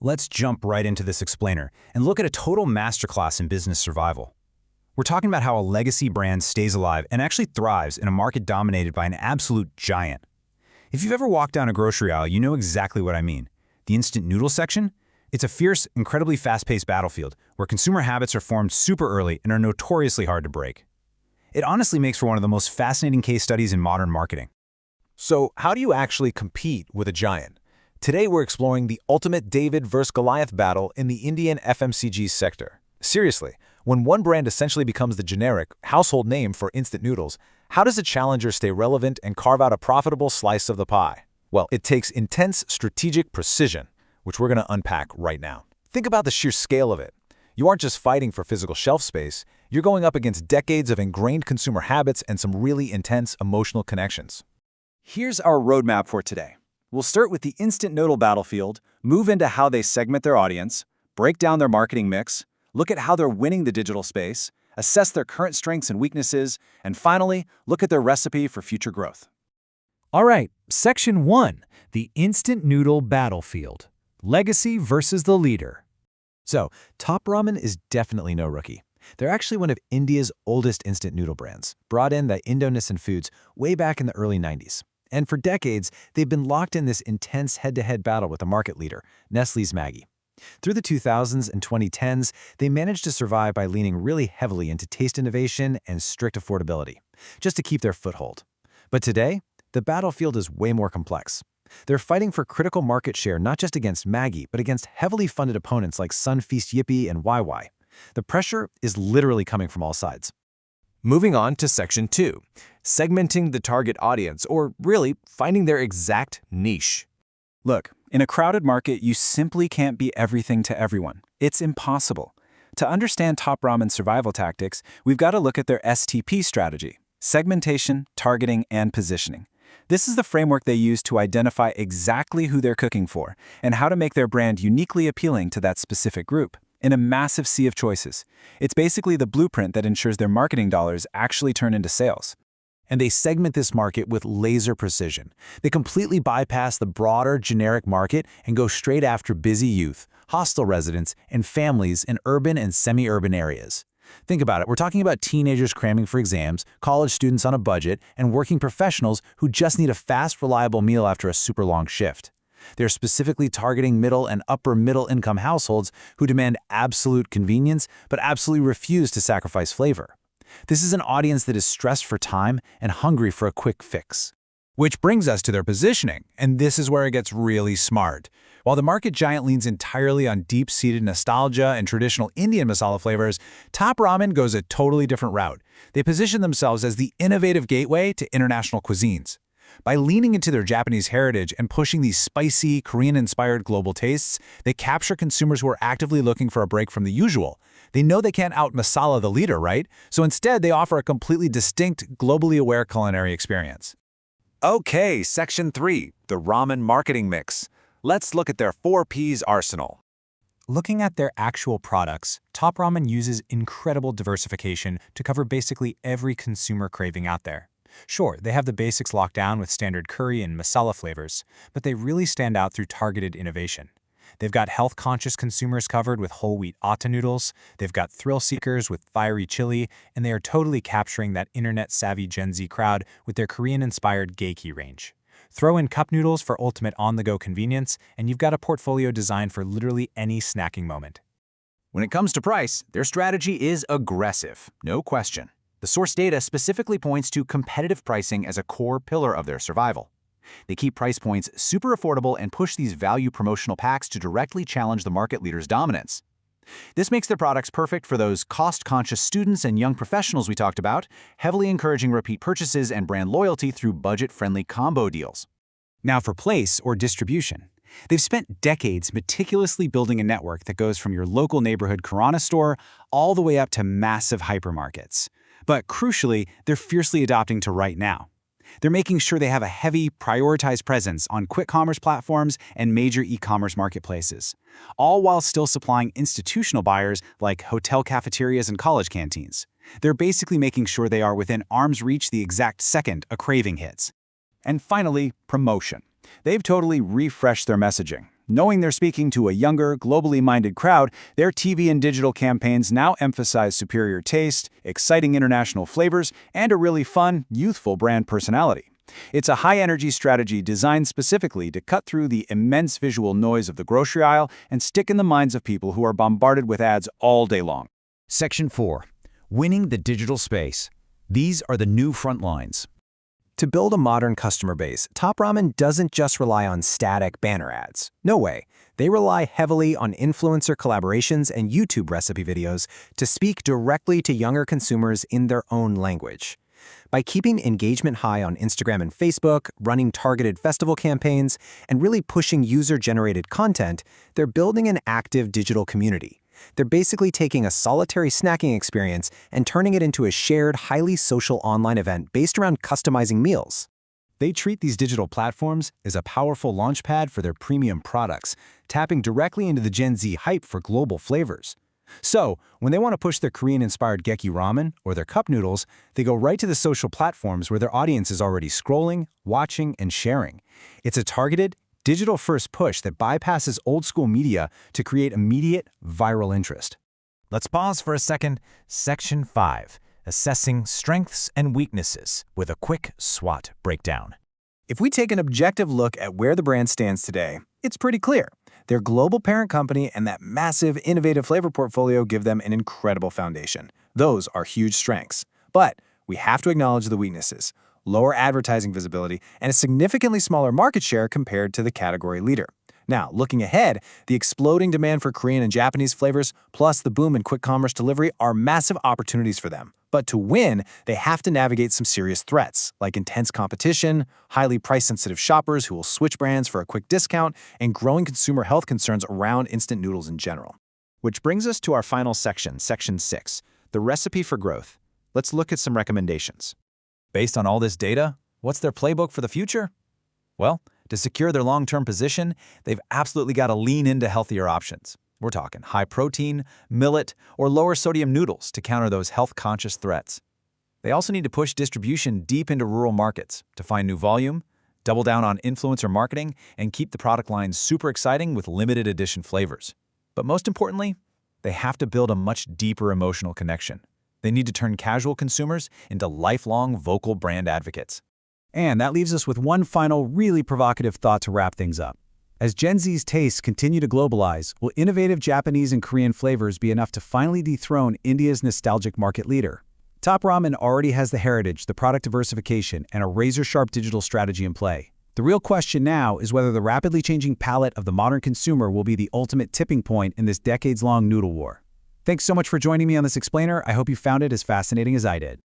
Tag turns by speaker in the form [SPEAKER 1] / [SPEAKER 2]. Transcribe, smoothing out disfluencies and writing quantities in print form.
[SPEAKER 1] Let's jump right into this explainer and look at a total masterclass in business survival. We're talking about how a legacy brand stays alive and actually thrives in a market dominated by an absolute giant. If you've ever walked down a grocery aisle, you know exactly what I mean. The instant noodle section? It's a fierce, incredibly fast-paced battlefield where consumer habits are formed super early and are notoriously hard to break. It honestly makes for one of the most fascinating case studies in modern marketing.
[SPEAKER 2] So how do you actually compete with a giant? Today we're exploring the ultimate David versus Goliath battle in the Indian FMCG sector. Seriously, when one brand essentially becomes the generic, household name for instant noodles, how does a challenger stay relevant and carve out a profitable slice of the pie? Well, it takes intense strategic precision, which we're going to unpack right now. Think about the sheer scale of it. You aren't just fighting for physical shelf space, you're going up against decades of ingrained consumer habits and some really intense emotional connections.
[SPEAKER 3] Here's our roadmap for today. We'll start with the instant noodle battlefield, move into how they segment their audience, break down their marketing mix, look at how they're winning the digital space, assess their current strengths and weaknesses, and finally, look at their recipe for future growth.
[SPEAKER 4] All right, Section 1, the instant noodle battlefield. Legacy versus the leader.
[SPEAKER 2] So, Top Ramen is definitely no rookie. They're actually one of India's oldest instant noodle brands, brought in by Indonesia Foods way back in the early 90s. And for decades, they've been locked in this intense head-to-head battle with the market leader, Nestlé's Maggi. Through the 2000s and 2010s, they managed to survive by leaning really heavily into taste innovation and strict affordability, just to keep their foothold. But today, the battlefield is way more complex. They're fighting for critical market share not just against Maggi, but against heavily funded opponents like Sunfeast Yippee and YY. The pressure is literally coming from all sides.
[SPEAKER 5] Moving on to Section 2, segmenting the target audience, or really finding their exact niche.
[SPEAKER 3] Look, in a crowded market, you simply can't be everything to everyone. It's impossible. To understand Top Ramen's survival tactics, we've got to look at their STP strategy: segmentation, targeting, and positioning. This is the framework they use to identify exactly who they're cooking for and how to make their brand uniquely appealing to that specific group. In a massive sea of choices. It's basically the blueprint that ensures their marketing dollars actually turn into sales.
[SPEAKER 2] And they segment this market with laser precision. They completely bypass the broader, generic market and go straight after busy youth, hostel residents, and families in urban and semi-urban areas. Think about it. We're talking about teenagers cramming for exams, college students on a budget, and working professionals who just need a fast, reliable meal after a super long shift. They're specifically targeting middle and upper middle income households who demand absolute convenience but absolutely refuse to sacrifice flavor. This is an audience that is stressed for time and hungry for a quick fix.
[SPEAKER 1] Which brings us to their positioning, and this is where it gets really smart. While the market giant leans entirely on deep-seated nostalgia and traditional Indian masala flavors, Top Ramen goes a totally different route. They position themselves as the innovative gateway to international cuisines. By leaning into their Japanese heritage and pushing these spicy, Korean-inspired global tastes, they capture consumers who are actively looking for a break from the usual. They know they can't out-masala the leader, right? So instead, they offer a completely distinct, globally aware culinary experience.
[SPEAKER 5] Okay, Section 3, the ramen marketing mix. Let's look at their 4Ps arsenal.
[SPEAKER 4] Looking at their actual products, Top Ramen uses incredible diversification to cover basically every consumer craving out there. Sure, they have the basics locked down with standard curry and masala flavors, but they really stand out through targeted innovation. They've got health-conscious consumers covered with whole wheat atta noodles, they've got thrill-seekers with fiery chili, and they are totally capturing that internet-savvy Gen Z crowd with their Korean-inspired Gaeki range. Throw in cup noodles for ultimate on-the-go convenience, and you've got a portfolio designed for literally any snacking moment.
[SPEAKER 3] When it comes to price, their strategy is aggressive, no question. The source data specifically points to competitive pricing as a core pillar of their survival. They keep price points super affordable and push these value promotional packs to directly challenge the market leader's dominance. This makes their products perfect for those cost-conscious students and young professionals we talked about, heavily encouraging repeat purchases and brand loyalty through budget-friendly combo deals.
[SPEAKER 1] Now for place or distribution. They've spent decades meticulously building a network that goes from your local neighborhood Kirana store all the way up to massive hypermarkets. But crucially, they're fiercely adopting to right now. They're making sure they have a heavy, prioritized presence on quick commerce platforms and major e-commerce marketplaces, all while still supplying institutional buyers like hotel cafeterias and college canteens. They're basically making sure they are within arm's reach the exact second a craving hits. And finally, promotion. They've totally refreshed their messaging.
[SPEAKER 3] Knowing they're speaking to a younger, globally minded crowd, their TV and digital campaigns now emphasize superior taste, exciting international flavors, and a really fun, youthful brand personality. It's a high-energy strategy designed specifically to cut through the immense visual noise of the grocery aisle and stick in the minds of people who are bombarded with ads all day long.
[SPEAKER 6] Section 4. Winning the digital space. These are the new front lines.
[SPEAKER 2] To build a modern customer base, Top Ramen doesn't just rely on static banner ads. No way. They rely heavily on influencer collaborations and YouTube recipe videos to speak directly to younger consumers in their own language. By keeping engagement high on Instagram and Facebook, running targeted festival campaigns, and really pushing user-generated content, they're building an active digital community. They're basically taking a solitary snacking experience and turning it into a shared, highly social online event based around customizing meals.
[SPEAKER 3] They treat these digital platforms as a powerful launchpad for their premium products, tapping directly into the Gen Z hype for global flavors. So, when they want to push their Korean-inspired Geki ramen or their cup noodles, they go right to the social platforms where their audience is already scrolling, watching, and sharing. It's a targeted, digital-first push that bypasses old-school media to create immediate, viral interest.
[SPEAKER 4] Let's pause for a second. Section 5. Assessing strengths and weaknesses with a quick SWOT breakdown.
[SPEAKER 2] If we take an objective look at where the brand stands today, it's pretty clear. Their global parent company and that massive, innovative flavor portfolio give them an incredible foundation. Those are huge strengths. But we have to acknowledge the weaknesses: lower advertising visibility and a significantly smaller market share compared to the category leader. Now, looking ahead, the exploding demand for Korean and Japanese flavors, plus the boom in quick commerce delivery, are massive opportunities for them. But to win, they have to navigate some serious threats, like intense competition, highly price-sensitive shoppers who will switch brands for a quick discount, and growing consumer health concerns around instant noodles in general.
[SPEAKER 3] Which brings us to our final section, Section 6, the recipe for growth. Let's look at some recommendations.
[SPEAKER 6] Based on all this data, what's their playbook for the future? Well, to secure their long-term position, they've absolutely got to lean into healthier options. We're talking high-protein, millet, or lower-sodium noodles to counter those health-conscious threats. They also need to push distribution deep into rural markets to find new volume, double down on influencer marketing, and keep the product line super exciting with limited edition flavors. But most importantly, they have to build a much deeper emotional connection. They need to turn casual consumers into lifelong vocal brand advocates.
[SPEAKER 1] And that leaves us with one final, really provocative thought to wrap things up. As Gen Z's tastes continue to globalize, will innovative Japanese and Korean flavors be enough to finally dethrone India's nostalgic market leader? Top Ramen already has the heritage, the product diversification, and a razor-sharp digital strategy in play. The real question now is whether the rapidly changing palate of the modern consumer will be the ultimate tipping point in this decades-long noodle war. Thanks so much for joining me on this explainer. I hope you found it as fascinating as I did.